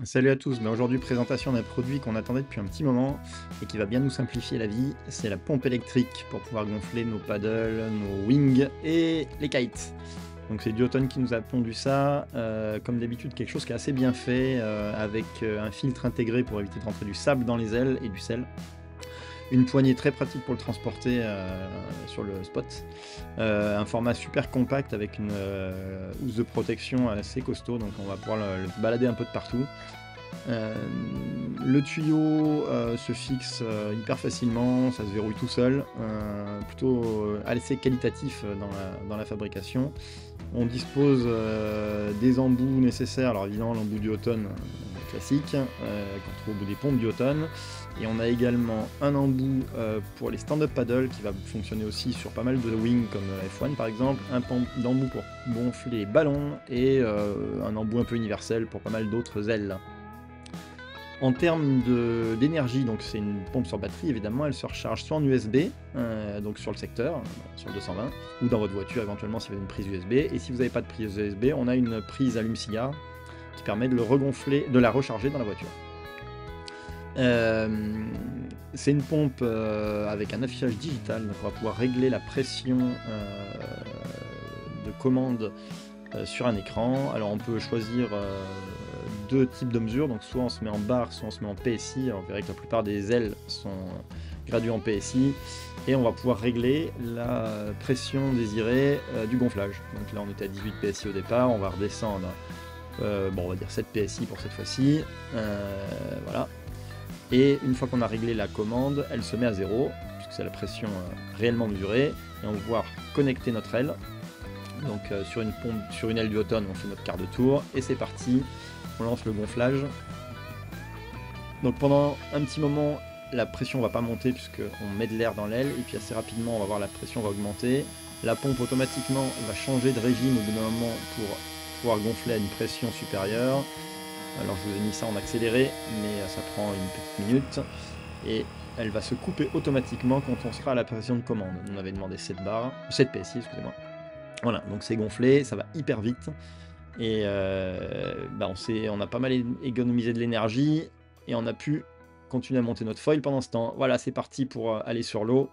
Salut à tous, aujourd'hui présentation d'un produit qu'on attendait depuis un petit moment et qui va bien nous simplifier la vie, c'est la pompe électrique pour pouvoir gonfler nos paddles, nos wings et les kites. Donc c'est Duotone qui nous a pondu ça, comme d'habitude quelque chose qui est assez bien fait, avec un filtre intégré pour éviter de rentrer du sable dans les ailes et du sel. Une poignée très pratique pour le transporter sur le spot. Un format super compact avec une housse de protection assez costaud, donc on va pouvoir le balader un peu de partout. Le tuyau se fixe hyper facilement, ça se verrouille tout seul, plutôt assez qualitatif dans la fabrication. On dispose des embouts nécessaires, alors évidemment l'embout Duotone classique qu'on trouve au bout des pompes Duotone, et on a également un embout pour les stand-up paddle qui va fonctionner aussi sur pas mal de wings comme F1 par exemple, un embout pour gonfler les ballons et un embout un peu universel pour pas mal d'autres ailes. En termes d'énergie, donc c'est une pompe sur batterie évidemment, elle se recharge soit en USB, donc sur le secteur, sur le 220, ou dans votre voiture éventuellement si vous avez une prise USB. Et si vous n'avez pas de prise USB, on a une prise allume-cigare qui permet de le regonfler, de la recharger dans la voiture. C'est une pompe avec un affichage digital, donc on va pouvoir régler la pression de commande sur un écran. Alors on peut choisir deux types de mesures, donc soit on se met en barre, soit on se met en PSI. Alors, vous verrez que la plupart des ailes sont graduées en PSI, et on va pouvoir régler la pression désirée du gonflage. Donc là on était à 18 PSI au départ, on va redescendre, bon on va dire 7 PSI pour cette fois-ci, voilà. Et une fois qu'on a réglé la commande, elle se met à 0, puisque c'est la pression réellement mesurée, et on va pouvoir connecter notre aile. Donc sur une pompe, sur une aile Duotone, on fait notre quart de tour, et c'est parti, on lance le gonflage. Donc pendant un petit moment, la pression va pas monter puisqu'on met de l'air dans l'aile, et puis assez rapidement on va voir la pression va augmenter. La pompe automatiquement va changer de régime au bout d'un moment pour pouvoir gonfler à une pression supérieure. Alors je vous ai mis ça en accéléré, mais ça prend une petite minute, et elle va se couper automatiquement quand on sera à la pression de commande. On avait demandé 7 PSI, excusez-moi. Voilà, donc c'est gonflé, ça va hyper vite, et on a pas mal économisé de l'énergie, et on a pu continuer à monter notre foil pendant ce temps. Voilà, c'est parti pour aller sur l'eau.